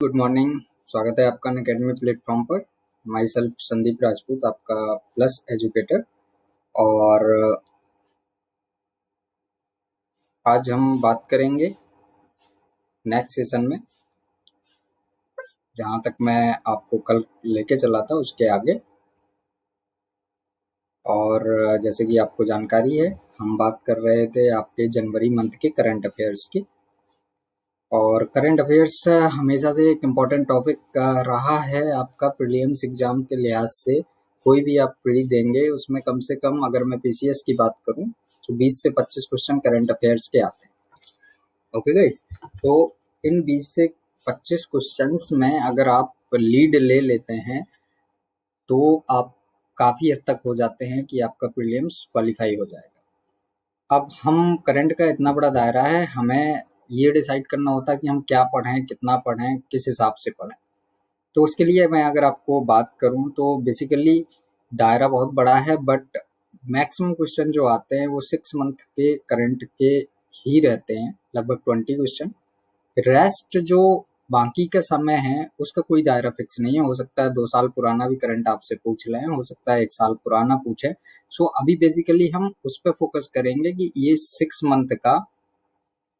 Good morning. स्वागत है आपका अनअकैडमी प्लेटफॉर्म पर। माई सेल्फ संदीप राजपूत, आपका प्लस एजुकेटर। और आज हम बात करेंगे नेक्स्ट सेशन में, जहाँ तक मैं आपको कल लेके चला था उसके आगे। और जैसे कि आपको जानकारी है, हम बात कर रहे थे आपके जनवरी मंथ के करंट अफेयर्स की। और करंट अफेयर्स हमेशा से एक इम्पॉर्टेंट टॉपिक रहा है आपका प्रीलिम्स एग्जाम के लिहाज से। कोई भी आप प्री देंगे उसमें कम से कम, अगर मैं पीसीएस की बात करूं, तो 20 से 25 क्वेश्चन करंट अफेयर्स के आते हैं। ओके गाइस, तो इन 20 से 25 क्वेश्चंस में अगर आप लीड ले लेते हैं तो आप काफ़ी हद तक हो जाते हैं कि आपका प्रीलिम्स क्वालिफाई हो जाएगा। अब हम करंट का इतना बड़ा दायरा है, हमें ये डिसाइड करना होता है कि हम क्या पढ़ें, कितना पढ़ें, किस हिसाब से पढ़ें। तो उसके लिए मैं अगर आपको बात करूं तो बेसिकली दायरा बहुत बड़ा है, बट मैक्सिमम क्वेश्चन जो आते हैं वो 6 मंथ के करंट के ही रहते हैं, लगभग 20 क्वेश्चन। रेस्ट जो बाकी का समय है उसका कोई दायरा फिक्स नहीं है। हो सकता है 2 साल पुराना भी करंट आपसे पूछ लें, हो सकता है 1 साल पुराना पूछे। सो अभी बेसिकली हम उस पर फोकस करेंगे कि ये 6 मंथ का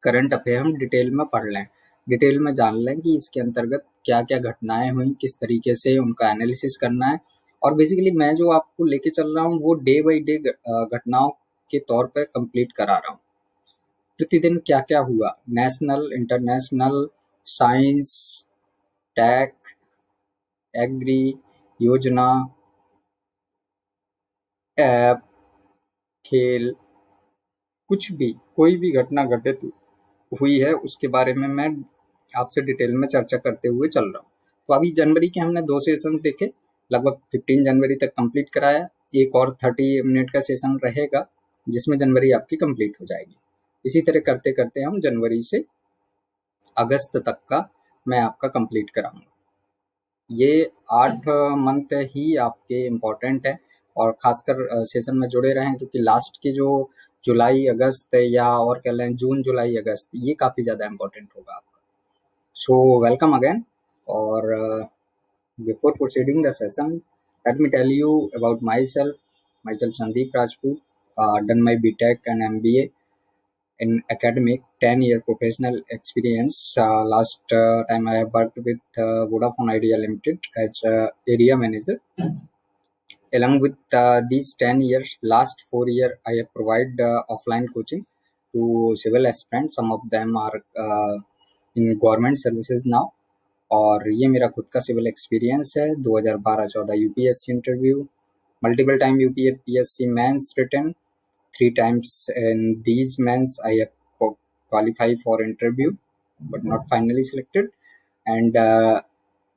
करंट अफेयर हम डिटेल में पढ़ लें, डिटेल में जान लें कि इसके अंतर्गत क्या क्या घटनाएं हुई, किस तरीके से उनका एनालिसिस करना है। और बेसिकली मैं जो आपको लेके चल रहा हूँ वो डे बाई डे घटनाओं के तौर पर कंप्लीट करा रहा हूँ। प्रतिदिन क्या क्या हुआ, national, international, science, tech, agri, योजना, ऐप, खेल, कुछ भी, कोई भी घटना घटित हुई है उसके बारे में मैं आपसे डिटेल में चर्चा करते हुए चल रहा हूँ। तो अभी जनवरी के हमने 2 सेशन देखे, लगभग 15 जनवरी तक कंप्लीट कराया। एक और 30 मिनट का सेशन रहेगा जिसमें जनवरी आपकी कंप्लीट हो जाएगी। इसी तरह करते करते हम जनवरी से अगस्त तक का मैं आपका कंप्लीट कराऊंगा। ये 8 मंथ ही आपके इम्पोर्टेंट है, और खासकर सेशन में जुड़े रहें, क्योंकि लास्ट के जो जुलाई अगस्त या और कह लें जून जुलाई अगस्त, ये काफ़ी ज़्यादा इम्पोर्टेंट होगा आपका। So welcome again. और before proceeding the session, let me tell you about myself Sandeep Rajput, done my BTech and MBA in academic, 10-year professional experience. Last time I have worked with Vodafone Idea Limited as area manager. Along with these 10 years, last 4 years I have provided offline coaching to civil aspirants. Some of them are in government services now. और ये मेरा खुद का civil experience है। 2012-14 UPSC interview, multiple time UPSC mains written, 3 times in these men's I have qualified for interview but not finally selected. And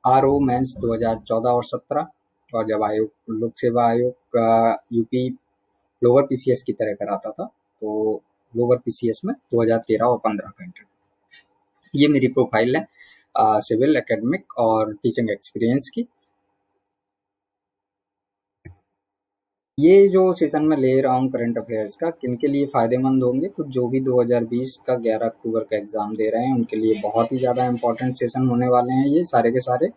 RO mains 2014 और 17, और जब आयोग लोक सेवा आयोग यूपी लोअर पीसीएस की तरह कराता था तो लोअर पीसीएस में 2013 और 15 का इंटरव्यू। ये मेरी प्रोफाइल है सिविल, एकेडमिक और टीचिंग एक्सपीरियंस की। ये जो सेशन में ले रहा हूँ करंट अफेयर्स का, किन के लिए फ़ायदेमंद होंगे, तो जो भी 2020 का 11 अक्टूबर का एग्ज़ाम दे रहे हैं उनके लिए बहुत ही ज़्यादा इंपॉर्टेंट सेशन होने वाले हैं ये सारे के सारे।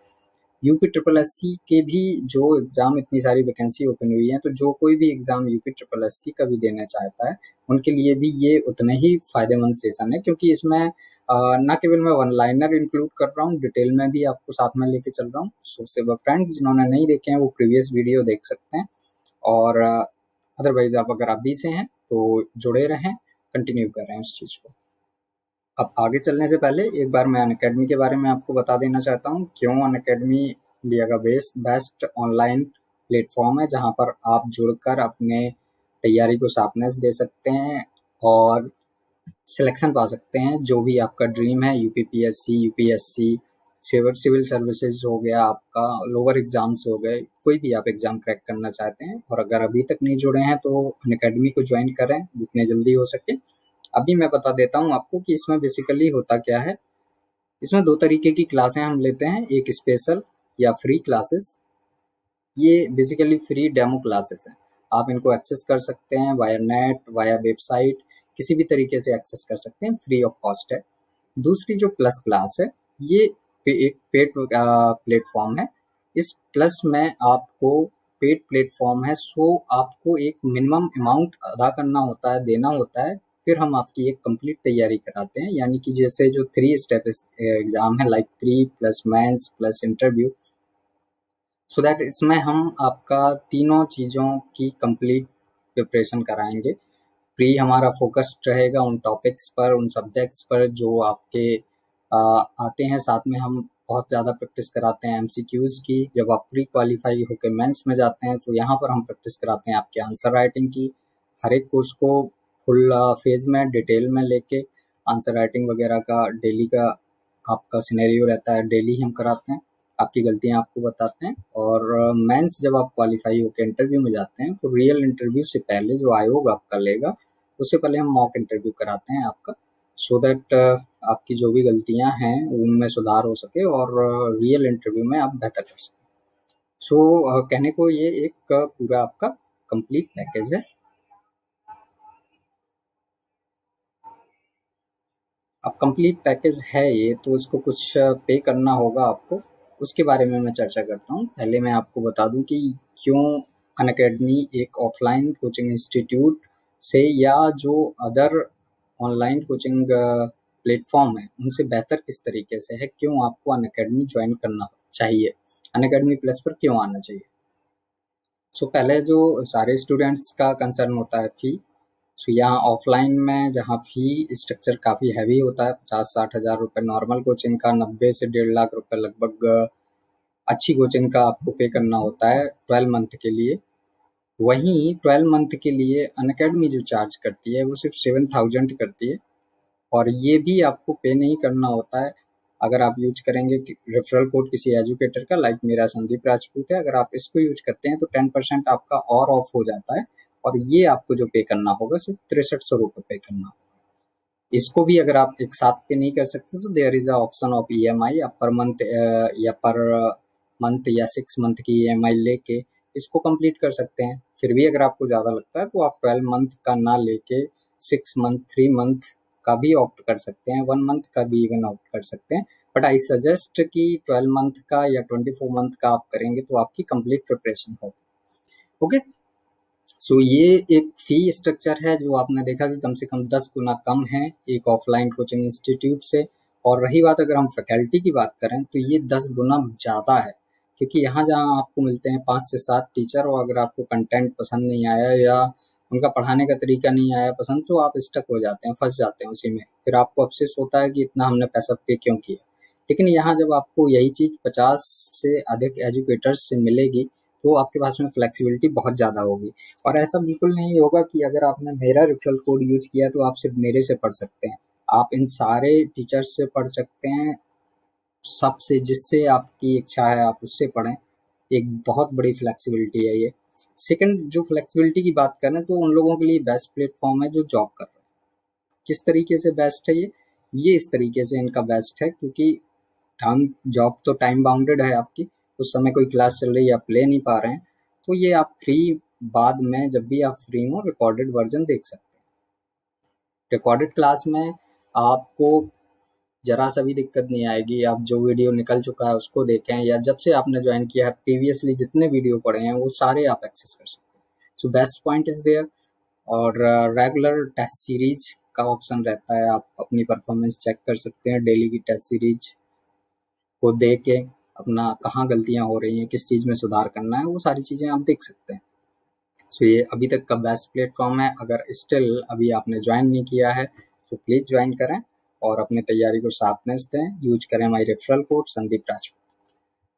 यूपी ट्रिपल एससी के भी जो एग्ज़ाम, इतनी सारी वैकेंसी ओपन हुई है, तो जो कोई भी एग्ज़ाम यूपी ट्रिपल एससी का भी देना चाहता है उनके लिए भी ये उतने ही फ़ायदेमंद सेशन है, क्योंकि इसमें न केवल मैं वन लाइनर इंक्लूड कर रहा हूँ, डिटेल में भी आपको साथ में लेके चल रहा हूँ। सो सेवा फ्रेंड्स जिन्होंने नहीं देखे हैं वो प्रीवियस वीडियो देख सकते हैं, और अदरवाइज आप अगर अभी से हैं तो जुड़े रहें, कंटिन्यू कर रहे हैं उस चीज़ को। अब आगे चलने से पहले एक बार मैं अनअकैडमी के बारे में आपको बता देना चाहता हूँ, क्यों अनअकैडमी इंडिया का बेस्ट ऑनलाइन प्लेटफॉर्म है, जहाँ पर आप जुड़कर अपने तैयारी को शार्पनेस दे सकते हैं और सिलेक्शन पा सकते हैं। जो भी आपका ड्रीम है, यूपीपीएससी, यूपीएससी, सिविल सर्विसेज हो गया, आपका लोअर एग्जाम्स हो गए, कोई भी आप एग्जाम क्रैक करना चाहते हैं और अगर अभी तक नहीं जुड़े हैं तो अनअकैडमी को ज्वाइन करें जितने जल्दी हो सके। अभी मैं बता देता हूँ आपको कि इसमें बेसिकली होता क्या है। इसमें 2 तरीके की क्लासें हम लेते हैं, एक स्पेशल या फ्री क्लासेस। ये बेसिकली फ्री डेमो क्लासेस हैं, आप इनको एक्सेस कर सकते हैं वाया नेट, वाया वेबसाइट, किसी भी तरीके से एक्सेस कर सकते हैं, फ्री ऑफ कॉस्ट है। दूसरी जो प्लस क्लास है, ये एक पेड प्लेटफॉर्म है। इस प्लस में आपको पेड प्लेटफॉर्म है, सो आपको एक मिनिमम अमाउंट अदा करना होता है, देना होता है, फिर हम आपकी एक कंप्लीट तैयारी कराते हैं। यानी कि जैसे जो 3 स्टेप एग्जाम है, like pre plus mains plus interview, so that इसमें हम आपका तीनों चीज़ों की कंप्लीट प्रिपरेशन कराएंगे। प्री हमारा फोकस्ड रहेगा उन टॉपिक्स पर, उन सब्जेक्ट्स पर जो आपके आते हैं। साथ में हम बहुत ज़्यादा प्रैक्टिस कराते हैं एमसीक्यूज़ की। जब आप प्री क्वालिफाई होकर मेंस में जाते हैं तो यहाँ पर हम प्रैक्टिस कराते हैं आपके आंसर राइटिंग की। हर एक कोर्स को फुल फेज में डिटेल में लेके आंसर राइटिंग वगैरह का डेली का आपका सिनेरियो रहता है, डेली हम कराते हैं, आपकी गलतियां आपको बताते हैं। और मेंस जब आप क्वालिफाई होकर इंटरव्यू में जाते हैं तो रियल इंटरव्यू से पहले जो आयोग आपका लेगा उससे पहले हम मॉक इंटरव्यू कराते हैं आपका, सो दैट आपकी जो भी गलतियां हैं उनमें सुधार हो सके और रियल इंटरव्यू में आप बेहतर कर सकें। सो कहने को ये एक पूरा आपका कंप्लीट पैकेज है। अब कंप्लीट पैकेज है ये, तो इसको कुछ पे करना होगा आपको, उसके बारे में मैं चर्चा करता हूँ। पहले मैं आपको बता दूं कि क्यों अनअकैडमी एक ऑफलाइन कोचिंग इंस्टीट्यूट से या जो अदर ऑनलाइन कोचिंग प्लेटफॉर्म है उनसे बेहतर किस तरीके से है, क्यों आपको अनअकैडमी ज्वाइन करना चाहिए, अनअकैडमी प्लस पर क्यों आना चाहिए। सो पहले जो सारे स्टूडेंट्स का कंसर्न होता है फी। सो यहाँ ऑफलाइन में जहाँ फी स्ट्रक्चर काफ़ी हैवी होता है, 50-60 हज़ार रुपये नॉर्मल कोचिंग का, 90 से 1.5 लाख रुपए लगभग अच्छी कोचिंग का आपको पे करना होता है 12 मंथ के लिए। वहीं 12 मंथ के लिए अनअकैडमी जो चार्ज करती है वो सिर्फ 7,000 करती है, और ये भी आपको पे नहीं करना होता है अगर आप यूज करेंगे रेफरल कोड किसी एजुकेटर का, लाइक मेरा संदीप राजपूत है। अगर आप इसको यूज करते हैं तो 10% आपका और ऑफ हो जाता है, और ये आपको जो पे करना होगा सिर्फ 6300 रुपये पे करना होगा। इसको भी अगर आप एक साथ पे नहीं कर सकते तो there is a option of EMI, आप पर मंथ या पर मंथ या 6 मंथ की ईएमआई लेके इसको कंप्लीट कर सकते हैं। फिर भी अगर आपको ज़्यादा लगता है तो आप 12 मंथ का ना लेके 6 मंथ 3 मंथ का भी ऑप्ट कर सकते हैं, 1 मंथ का भी इवन ऑप्ट कर सकते हैं। बट आई सजेस्ट कि 12 मंथ का या 24 मंथ का आप करेंगे तो आपकी कंप्लीट प्रिपरेशन होगी। ओके, सो ये एक फी स्ट्रक्चर है जो आपने देखा कि कम से कम 10 गुना कम है एक ऑफलाइन कोचिंग इंस्टीट्यूट से। और रही बात अगर हम फैकल्टी की बात करें तो ये 10 गुना ज़्यादा है, क्योंकि यहाँ जहाँ आपको मिलते हैं 5 से 7 टीचर, और अगर आपको कंटेंट पसंद नहीं आया या उनका पढ़ाने का तरीका नहीं आया पसंद तो आप स्टक हो जाते हैं, फंस जाते हैं उसी में, फिर आपको अफसोस होता है कि इतना हमने पैसा पे क्यों किया। लेकिन यहाँ जब आपको यही चीज़ 50 से अधिक एजुकेटर्स से मिलेगी तो आपके पास में फ्लेक्सिबिलिटी बहुत ज़्यादा होगी। और ऐसा बिल्कुल नहीं होगा कि अगर आपने मेरा रेफरल कोड यूज किया तो आप सिर्फ मेरे से पढ़ सकते हैं, आप इन सारे टीचर्स से पढ़ सकते हैं, सबसे जिससे आपकी इच्छा है आप उससे पढ़ें। एक बहुत बड़ी फ्लेक्सिबिलिटी है ये। सेकंड, जो फ्लेक्सिबिलिटी की बात करें तो उन लोगों के लिए बेस्ट प्लेटफॉर्म है जो जॉब कर रहे हैं। किस तरीके से बेस्ट है ये इस तरीके से इनका बेस्ट है, क्योंकि हम जॉब तो टाइम बाउंडेड है आपकी, उस समय कोई क्लास चल रही है आप ले नहीं पा रहे हैं, तो ये आप फ्री बाद में जब भी आप फ्री हो रिकॉर्डेड वर्जन देख सकते हैं। रिकॉर्डेड क्लास में आपको जरा सा भी दिक्कत नहीं आएगी, आप जो वीडियो निकल चुका है उसको देखें, या जब से आपने ज्वाइन किया है प्रीवियसली जितने वीडियो पढ़े हैं वो सारे आप एक्सेस कर सकते हैं। So best point is there. और रेगुलर टेस्ट सीरीज का ऑप्शन रहता है, आप अपनी परफॉर्मेंस चेक कर सकते हैं डेली की टेस्ट सीरीज को दे के, अपना कहाँ गलतियाँ हो रही हैं, किस चीज़ में सुधार करना है, वो सारी चीज़ें आप देख सकते हैं। सो ये अभी तक का बेस्ट प्लेटफॉर्म है। अगर स्टिल अभी आपने ज्वाइन नहीं किया है तो प्लीज़ ज्वाइन करें और अपनी तैयारी को शार्पनेस दें, यूज करें my referral code Sandeep Rajput.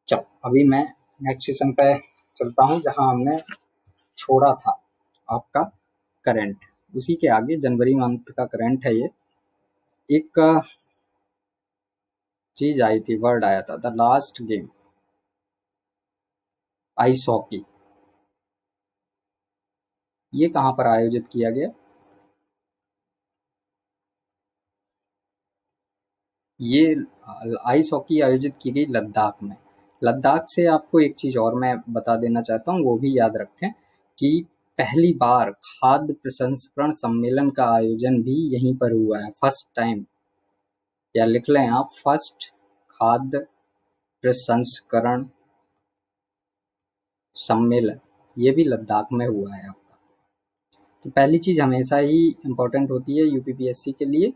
चलो अभी मैं नेक्स्ट सेशन पे चलता हूँ जहाँ हमने छोड़ा था आपका करंट, उसी के आगे जनवरी मंथ का करंट है। ये एक चीज आई थी, वर्ड आया था, the last game, ice hockey. ये कहाँ पर आयोजित किया गया? ये आइस हॉकी आयोजित की गई लद्दाख में। लद्दाख से आपको एक चीज और मैं बता देना चाहता हूँ, वो भी याद रखें कि पहली बार खाद्य प्रसंस्करण सम्मेलन का आयोजन भी यहीं पर हुआ है, फर्स्ट टाइम। या लिख लें आप, फर्स्ट खाद्य प्रसंस्करण सम्मेलन, ये भी लद्दाख में हुआ है आपका। तो पहली चीज हमेशा ही इम्पोर्टेंट होती है यूपीपीएससी के लिए।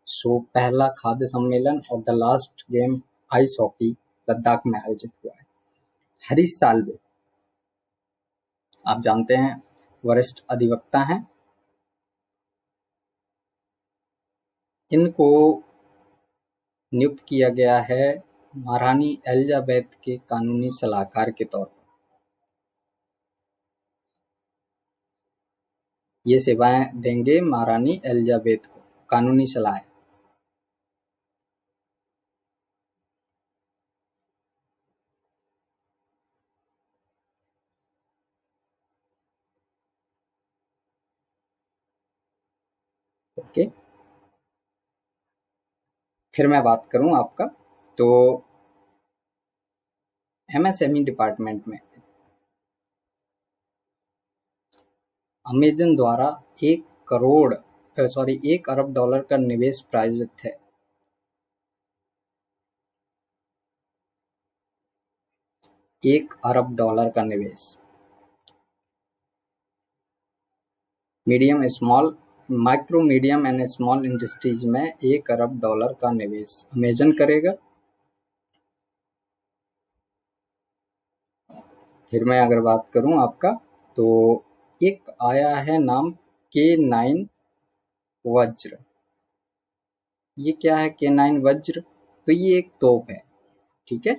सो पहला खाद्य सम्मेलन और the last game ice hockey Ladakh में आयोजित हुआ है। हरीश साल्वे आप जानते हैं वरिष्ठ अधिवक्ता हैं। इनको नियुक्त किया गया है महारानी एलिजाबेथ के कानूनी सलाहकार के तौर पर। ये सेवाएं देंगे महारानी एलिजाबेथ को, कानूनी सलाह। ओके, फिर मैं बात करूं आपका, तो एमएसएमई डिपार्टमेंट में अमेजन द्वारा 1 अरब डॉलर का निवेश प्रायोजित है। $1 अरब का निवेश micro medium and small industries में $1 अरब का निवेश अमेजन करेगा। फिर मैं अगर बात करूं आपका, तो एक आया है नाम K9 वज्र। ये क्या है K9 वज्र? तो ये एक तोप है, ठीक है।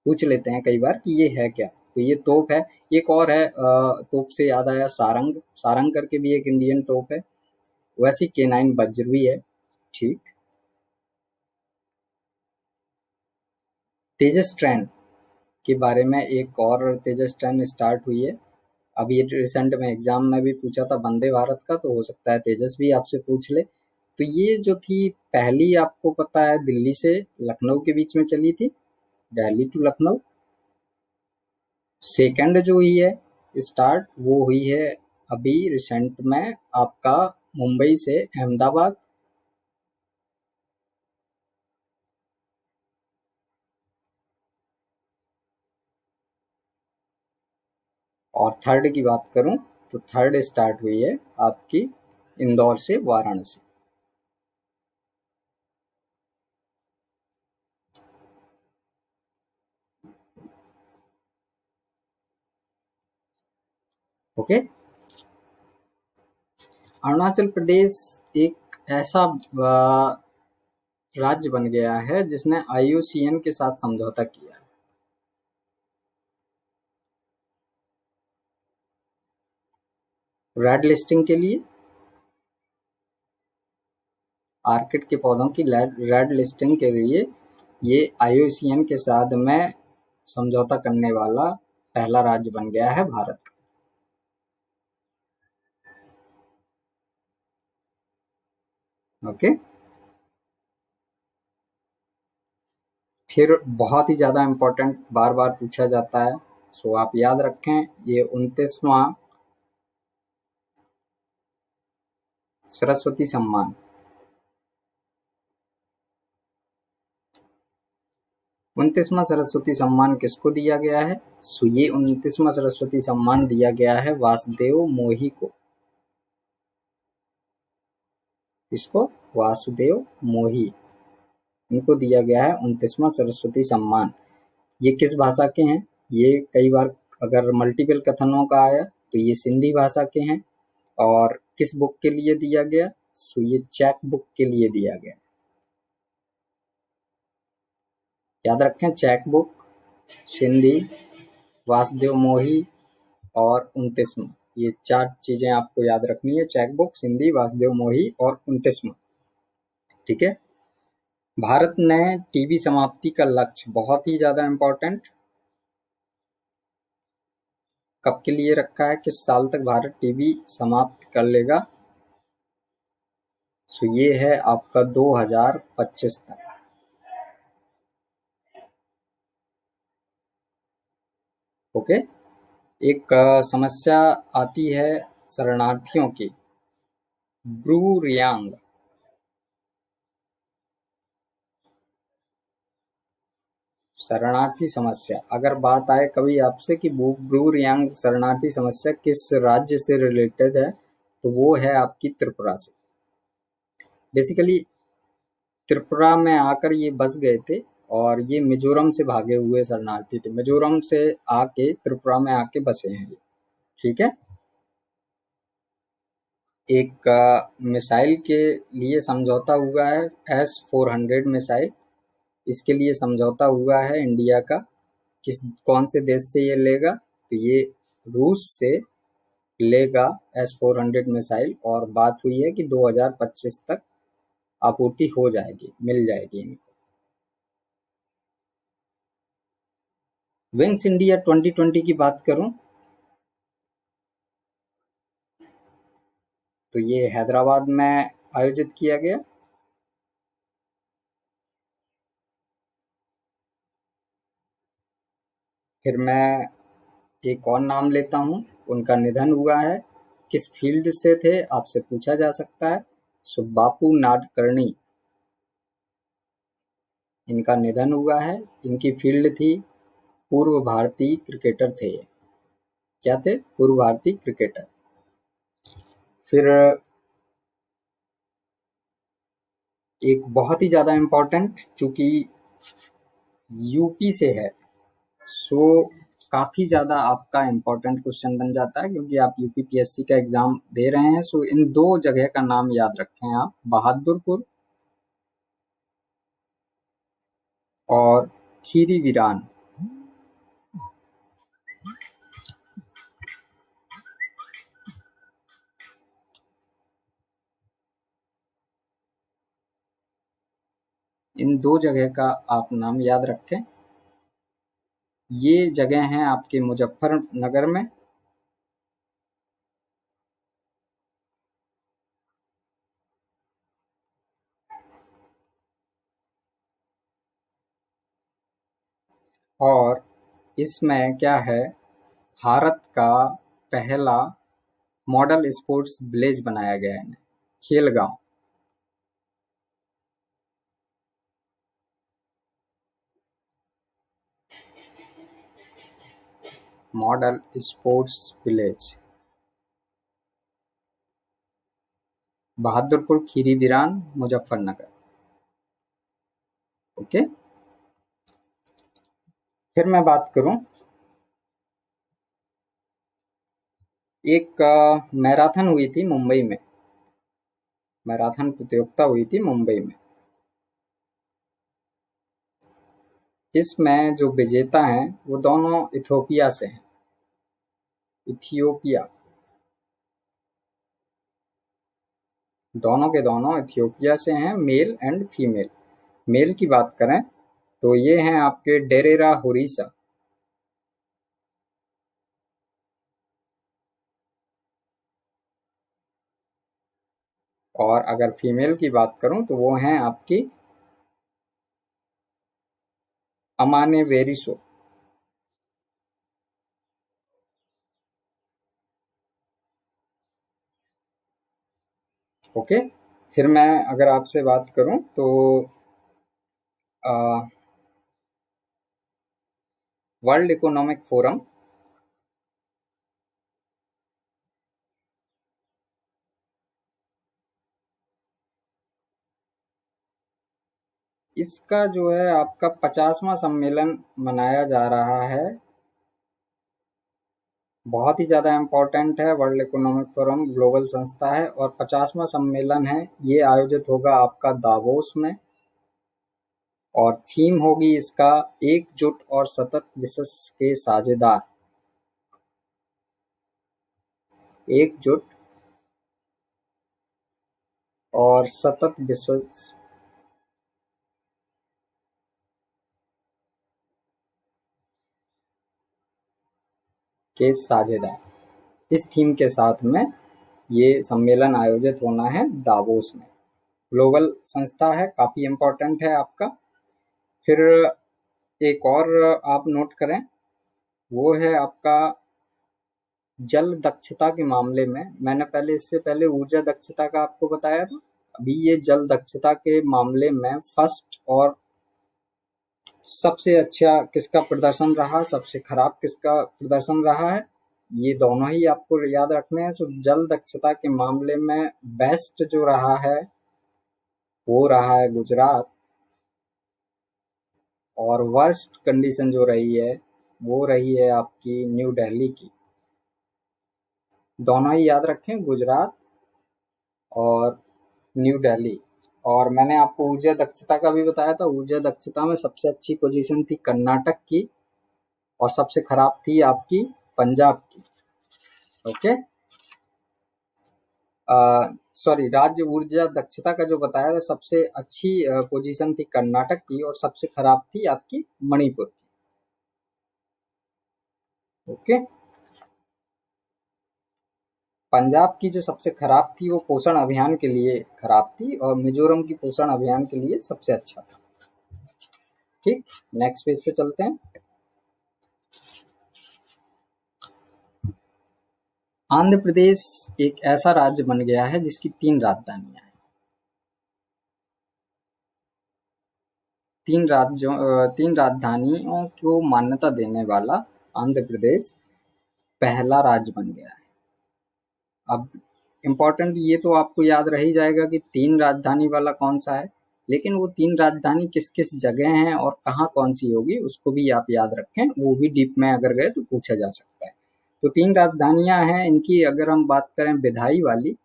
पूछ लेते हैं कई बार कि ये है क्या, तो ये तोप है। एक और है, तोप से याद आया सारंग करके भी एक इंडियन तोप है। वैसे K9 वज्र भी है, ठीक। तेजस ट्रेन के बारे में एक और तेजस ट्रेन स्टार्ट हुई है। अभी रिसेंट में एग्जाम में भी पूछा था वंदे भारत का, तो हो सकता है तेजस भी आपसे पूछ ले। तो ये जो थी पहली, आपको पता है दिल्ली से लखनऊ के बीच में चली थी, दिल्ली टू लखनऊ। सेकंड जो हुई है स्टार्ट, वो हुई है अभी रिसेंट में आपका मुंबई से अहमदाबाद। और थर्ड की बात करूं, तो थर्ड स्टार्ट हुई है आपकी इंदौर से वाराणसी। ओके, अरुणाचल प्रदेश एक ऐसा राज्य बन गया है जिसने IUCN के साथ समझौता किया है। रेड लिस्टिंग के लिए, आर्किड के पौधों की रेड लिस्टिंग के लिए ये IUCN के साथ में समझौता करने वाला पहला राज्य बन गया है भारत का। ओके, फिर बहुत ही ज़्यादा इम्पोर्टेंट, बार बार पूछा जाता है, सो आप याद रखें, ये 29वां सरस्वती सम्मान। 29वां सरस्वती सम्मान किसको दिया गया है? सो ये 29वां सरस्वती सम्मान दिया गया है वासुदेव मोही को। इसको वासुदेव मोही, इनको दिया गया है 29वां सरस्वती सम्मान। ये किस भाषा के हैं? ये कई बार अगर मल्टीपल कथनों का आया तो ये सिंधी भाषा के हैं। और किस बुक के लिए दिया गया? सो ये चेक बुक के लिए दिया गया। याद रखें, चेक बुक, सिंधी, वासुदेव मोही और 29वां, ये 4 चीजें आपको याद रखनी है। चेक बुक, सिंधी, वासुदेव मोही और 29वां, ठीक है। भारत ने टीबी समाप्ति का लक्ष्य, बहुत ही ज्यादा इंपॉर्टेंट, कब के लिए रखा है? किस साल तक भारत टीबी समाप्त कर लेगा? सो ये है आपका 2025 तक। ओके, एक समस्या आती है शरणार्थियों की, ब्रू रियांग। शरणार्थी समस्या, अगर बात आए कभी आपसे कि ब्रू रियांग शरणार्थी समस्या किस राज्य से रिलेटेड है, तो वो है आपकी त्रिपुरा से। बेसिकली त्रिपुरा में आकर ये बस गए थे और ये मिजोरम से भागे हुए शरणार्थी थे, मिजोरम से आके त्रिपुरा में आके बसे हैं ये। ठीक है। एक मिसाइल के लिए समझौता हुआ है, S-400 मिसाइल, इसके लिए समझौता हुआ है इंडिया का। कौन से देश से ये लेगा, तो ये रूस से लेगा S-400 मिसाइल, और बात हुई है कि 2025 तक आपूर्ति हो जाएगी, मिल जाएगी इनको। विंग्स इंडिया 2020 की बात करूं तो ये हैदराबाद में आयोजित किया गया। फिर मैं एक और नाम लेता हूं, उनका निधन हुआ है। किस फील्ड से थे आपसे पूछा जा सकता है। सो बापू नाडकर्णी, इनका निधन हुआ है। इनकी फील्ड थी पूर्व भारतीय क्रिकेटर थे ये। क्या थे? पूर्व भारतीय क्रिकेटर। फिर एक बहुत ही ज्यादा इम्पोर्टेंट, चूंकि यूपी से है, सो काफी ज्यादा आपका इम्पोर्टेंट क्वेश्चन बन जाता है, क्योंकि आप यूपीपीएससी का एग्जाम दे रहे हैं। सो इन दो जगह का नाम याद रखें आप, बहादुरपुर और खीरी वीरान। इन दो जगह का आप नाम याद रखें। ये जगह हैं आपके मुजफ्फरनगर में। और इसमें क्या है, भारत का पहला मॉडल स्पोर्ट्स विलेज बनाया गया है, Khelgaon. Model sports village, Bahadurpur, Kheri वीरान, मुजफ्फरनगर। ओके। फिर मैं बात करूं, एक मैराथन हुई थी मुंबई में, मैराथन प्रतियोगिता हुई थी मुंबई में। इसमें जो विजेता हैं वो दोनों इथियोपिया से हैं। इथियोपिया, दोनों के दोनों इथियोपिया से हैं, मेल एंड फीमेल। मेल की बात करें तो ये हैं आपके डेरेरा होरीसा, और अगर फीमेल की बात करूं तो वो हैं आपकी अमाने वेरिसो। ओके। फिर मैं अगर आपसे बात करूं तो वर्ल्ड इकोनॉमिक फोरम, इसका जो है आपका 50वां सम्मेलन मनाया जा रहा है। बहुत ही ज़्यादा इम्पोर्टेंट है। वर्ल्ड इकोनॉमिक फोरम ग्लोबल संस्था है और 50वां सम्मेलन है। ये आयोजित होगा आपका दावोस में, और थीम होगी इसका एकजुट और सतत विश्व के साझेदार। एकजुट और सतत विश्व के साझेदार, इस थीम के साथ में ये सम्मेलन आयोजित होना है दावोस में। ग्लोबल संस्था है, काफी इम्पोर्टेंट है आपका। फिर एक और आप नोट करें, वो है आपका जल दक्षता के मामले में। मैंने पहले, इससे पहले ऊर्जा दक्षता का आपको बताया था, अभी ये जल दक्षता के मामले में फर्स्ट और सबसे अच्छा किसका प्रदर्शन रहा, सबसे खराब किसका प्रदर्शन रहा है, ये दोनों ही आपको याद रखने हैं। तो जल दक्षता के मामले में बेस्ट जो रहा है वो रहा है गुजरात, और वर्स्ट कंडीशन जो रही है वो रही है आपकी न्यू दिल्ली की। दोनों ही याद रखें, गुजरात और न्यू दिल्ली। और मैंने आपको ऊर्जा दक्षता का भी बताया था, ऊर्जा दक्षता में सबसे अच्छी पोजीशन थी कर्नाटक की और सबसे खराब थी आपकी पंजाब की। ओके, सॉरी, राज्य ऊर्जा दक्षता का जो बताया था, सबसे अच्छी पोजीशन थी कर्नाटक की और सबसे खराब थी आपकी मणिपुर की। ओके, पंजाब की जो सबसे खराब थी वो पोषण अभियान के लिए खराब थी और मिजोरम की पोषण अभियान के लिए सबसे अच्छा था। ठीक, नेक्स्ट पेज पे चलते हैं। आंध्र प्रदेश एक ऐसा राज्य बन गया है जिसकी 3 राजधानियां हैं। 3 राजधानियों को मान्यता देने वाला आंध्र प्रदेश पहला राज्य बन गया है। अब इम्पोर्टेंट ये तो आपको याद रह ही जाएगा कि 3 राजधानी वाला कौन सा है, लेकिन वो 3 राजधानी किस किस जगह हैं और कहाँ कौन सी होगी उसको भी आप याद रखें, वो भी डीप में अगर गए तो पूछा जा सकता है। तो 3 राजधानियां हैं इनकी। अगर हम बात करें विधायी वाली,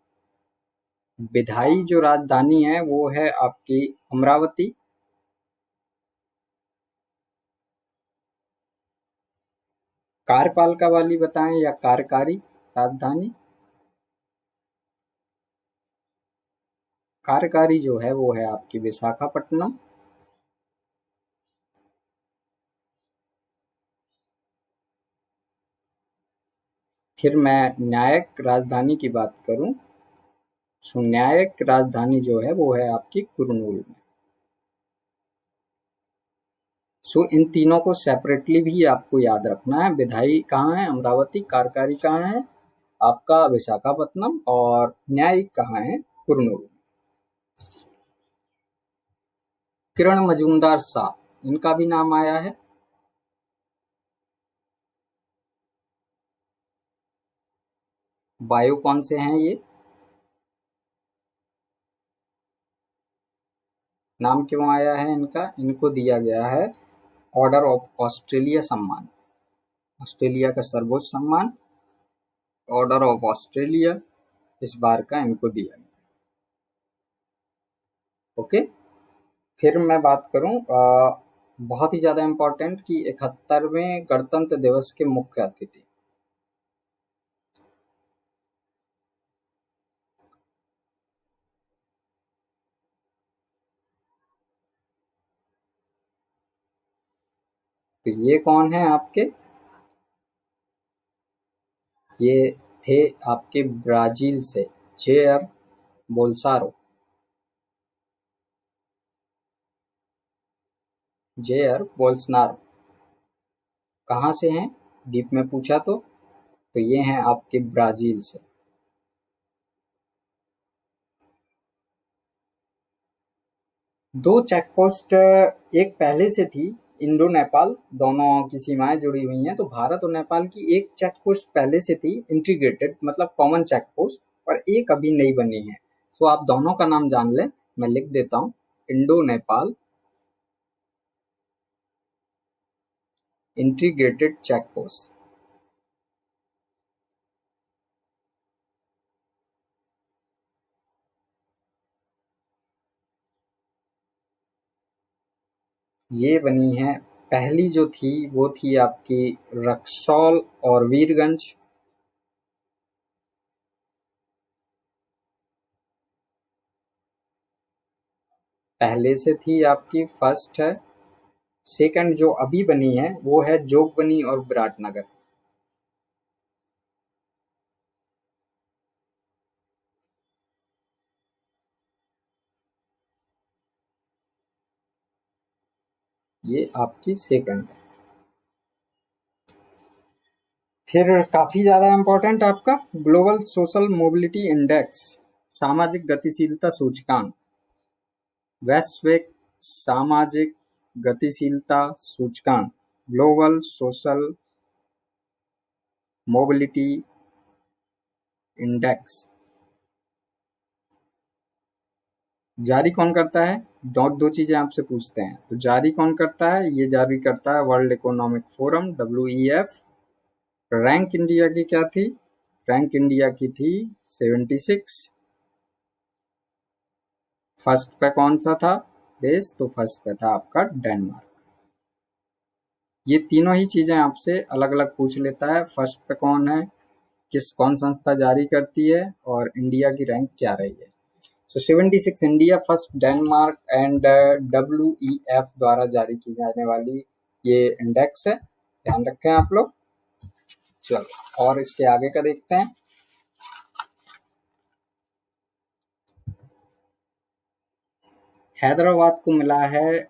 विधायी जो राजधानी है वो है आपकी अमरावती। कार्यपालिका वाली बताएं या कार्यकारी राजधानी? कार्यकारी जो है वो है आपकी विशाखापट्टनम। फिर मैं न्यायिक राजधानी की बात करूं, तो न्यायिक राजधानी जो है वो है आपकी कुर्नूल में। सो इन तीनों को सेपरेटली भी आपको याद रखना है। विधायी कहाँ है? अमरावती। कार्यकारी कहाँ है? आपका विशाखापट्टनम। और न्यायिक कहाँ है? कुर्नूल। किरण मजूमदार शाह, इनका भी नाम आया है। बायो कौन से हैं ये? नाम क्यों आया है इनका? इनको दिया गया है ऑर्डर ऑफ ऑस्ट्रेलिया सम्मान, ऑस्ट्रेलिया का सर्वोच्च सम्मान ऑर्डर ऑफ ऑस्ट्रेलिया इस बार का इनको दिया गया। ओके, फिर मैं बात करूं बहुत ही ज्यादा इम्पोर्टेंट कि 71वें गणतंत्र दिवस के मुख्य अतिथि। तो ये कौन है आपके? ये थे आपके ब्राजील से जेयर बोल्सारो। जेयर बोल्सनारो कहाँ से हैं डीप में पूछा तो ये हैं आपके ब्राजील से। दो चेक पोस्ट एक पहले से थी, इंडो नेपाल, दोनों की सीमाएं जुड़ी हुई हैं। तो भारत और नेपाल की एक चेक पोस्ट पहले से थी इंटीग्रेटेड, मतलब कॉमन चेक पोस्ट, और एक अभी नई बनी है। तो आप दोनों का नाम जान लें, मैं लिख देता हूँ, Indo Nepal integrated check post. ये बनी है, पहली जो थी वो थी आपकी रक्सौल और वीरगंज। पहले से थी आपकी, फर्स्ट है। सेकंड जो अभी बनी है वो है जोगबनी और विराटनगर। ये आपकी सेकंड है। फिर काफी ज्यादा इंपॉर्टेंट आपका ग्लोबल सोशल मोबिलिटी इंडेक्स, सामाजिक गतिशीलता सूचकांक, वैश्विक सामाजिक गतिशीलता सूचकांक, ग्लोबल सोशल मोबिलिटी इंडेक्स जारी कौन करता है? दो चीजें आपसे पूछते हैं, तो जारी कौन करता है? ये जारी करता है world economic forum, WEF। Rank India की क्या थी? रैंक इंडिया की थी 76। फर्स्ट पे कौन सा था देश? तो फर्स्ट पे था आपका डेनमार्क। ये तीनों ही चीजें आपसे अलग अलग पूछ लेता है। फर्स्ट पे कौन है, कौन संस्था जारी करती है, और इंडिया की रैंक क्या रही है। सो 76 India, first Denmark and WEF द्वारा जारी की जाने वाली ये इंडेक्स है, ध्यान रखें आप लोग। चलो और इसके आगे का देखते हैं। हैदराबाद को मिला है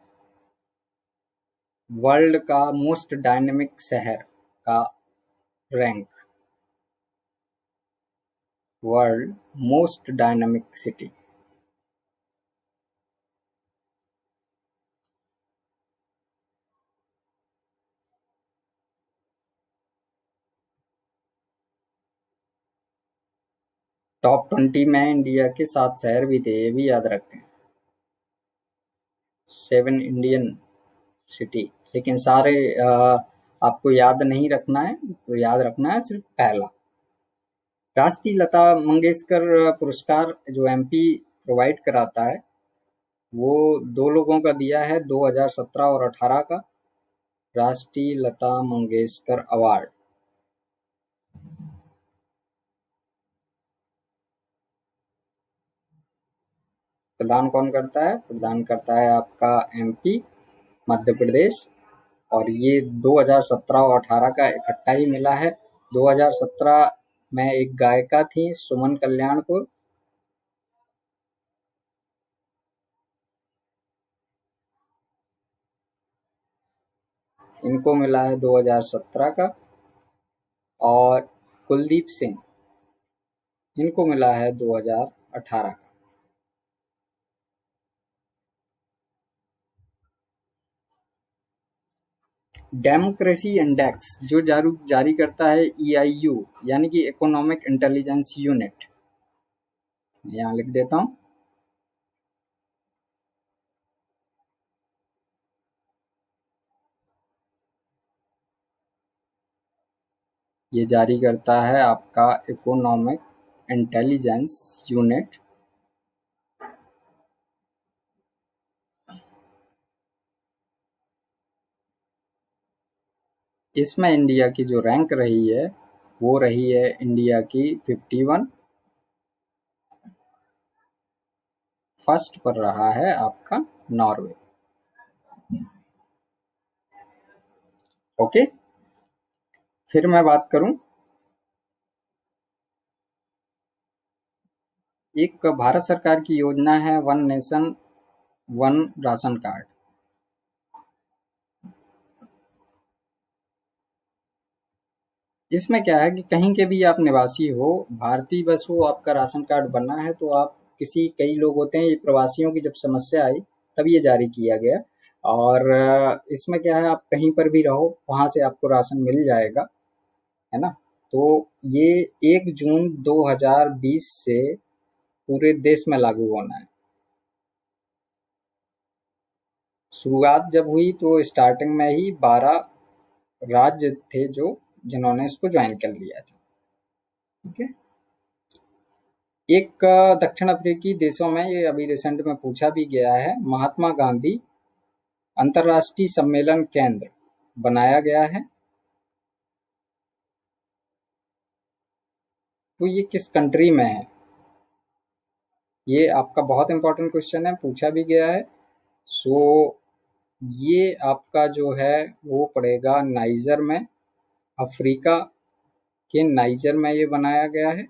वर्ल्ड का मोस्ट डायनेमिक शहर का rank, world most dynamic city. Top 20 में इंडिया के 7 शहर भी थे, ये भी याद रखें। 7 इंडियन सिटी, लेकिन सारे आपको याद नहीं रखना है, तो याद रखना है सिर्फ पहला। राष्ट्रीय लता मंगेशकर पुरस्कार जो MP प्रोवाइड कराता है, वो 2 लोगों का दिया है, 2017 और 18 का राष्ट्रीय लता मंगेशकर अवार्ड। प्रदान कौन करता है? प्रदान करता है आपका MP, मध्य प्रदेश। और ये 2017 और 18 का इकट्ठा ही मिला है। 2017 में एक गायिका थी, सुमन कल्याणपुर। इनको मिला है 2017 का। और कुलदीप सिंह, इनको मिला है 2018 का। डेमोक्रेसी इंडेक्स जो जारी करता है EIU, यानी कि इकोनॉमिक इंटेलिजेंस यूनिट, यहाँ लिख देता हूँ। ये जारी करता है आपका इकोनॉमिक इंटेलिजेंस यूनिट। इसमें इंडिया की जो रैंक रही है, वो रही है इंडिया की 51। फर्स्ट पर रहा है आपका नॉर्वे। ओके, फिर मैं बात करूं, एक भारत सरकार की योजना है one nation one ration card. इसमें क्या है कि कहीं के भी आप निवासी हो, भारतीय बस हो, आपका राशन कार्ड बना है, तो आप कई लोग होते हैं, ये प्रवासियों की जब समस्या आई तब ये जारी किया गया। और इसमें क्या है, आप कहीं पर भी रहो, वहां से आपको राशन मिल जाएगा, है ना। तो ये 1 जून 2020 से पूरे देश में लागू होना है। शुरुआत जब हुई तो स्टार्टिंग में ही 12 राज्य थे जो जिन्होंने इसको ज्वाइन कर लिया था। ठीक है। एक दक्षिण अफ्रीकी देशों में ये अभी रिसेंट में पूछा भी गया है, महात्मा गांधी अंतर्राष्ट्रीय सम्मेलन केंद्र बनाया गया है, तो ये किस कंट्री में है? ये आपका बहुत इंपॉर्टेंट क्वेश्चन है, पूछा भी गया है। सो ये आपका जो है वो पड़ेगा नाइजर में, अफ्रीका के नाइजर में ये बनाया गया है।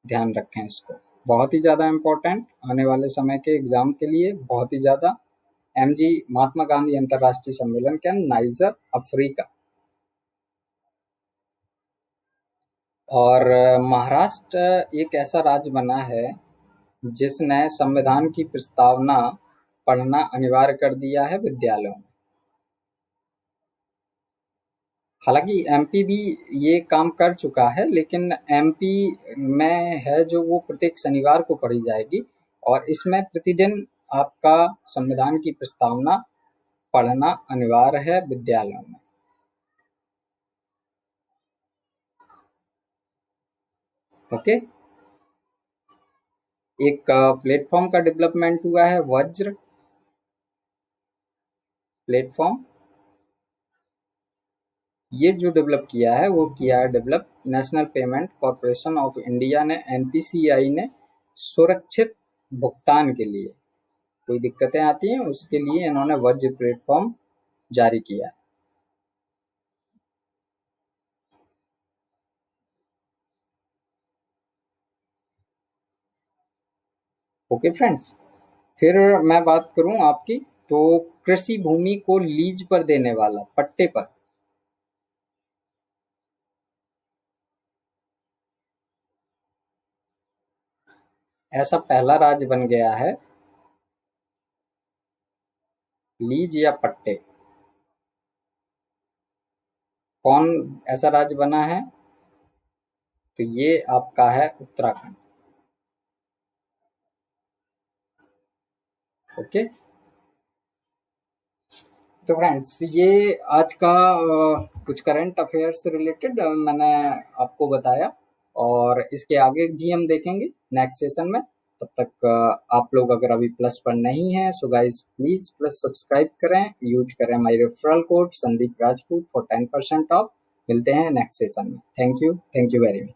ध्यान रखें इसको, बहुत ही ज़्यादा इम्पोर्टेंट आने वाले समय के एग्जाम के लिए, बहुत ही ज़्यादा। MG महात्मा गांधी अंतर्राष्ट्रीय सम्मेलन के नाइजर, अफ्रीका। और महाराष्ट्र एक ऐसा राज्य बना है जिसने संविधान की प्रस्तावना पढ़ना अनिवार्य कर दिया है विद्यालयों में। हालांकि एमपी भी ये काम कर चुका है, लेकिन एमपी में है जो वो प्रत्येक शनिवार को पढ़ी जाएगी, और इसमें प्रतिदिन आपका संविधान की प्रस्तावना पढ़ना अनिवार्य है विद्यालयों में। ओके। एक प्लेटफॉर्म का डेवलपमेंट हुआ है, वज्र प्लेटफॉर्म। ये जो डेवलप किया है वो किया है develop national payment corporation of India ने, एनपीसीआई ने, सुरक्षित भुगतान के लिए। कोई दिक्कतें आती हैं उसके लिए इन्होंने वज्र प्लेटफॉर्म जारी किया। ओके फ्रेंड्स, फिर मैं बात करूं आपकी, तो कृषि भूमि को लीज पर देने वाला, पट्टे पर, ऐसा पहला राज्य बन गया है, लीज या पट्टे। कौन ऐसा राज्य बना है? तो ये आपका है उत्तराखंड। ओके। तो फ्रेंड्स, ये आज का कुछ करंट अफेयर्स से रिलेटेड मैंने आपको बताया, और इसके आगे भी हम देखेंगे नेक्स्ट सेशन में। तब तक आप लोग अगर अभी प्लस पर नहीं है, so guys please plus subscribe करें, यूज करें my referral code Sandeep Rajput for 10% of. मिलते हैं नेक्स्ट सेशन में। Thank you very much.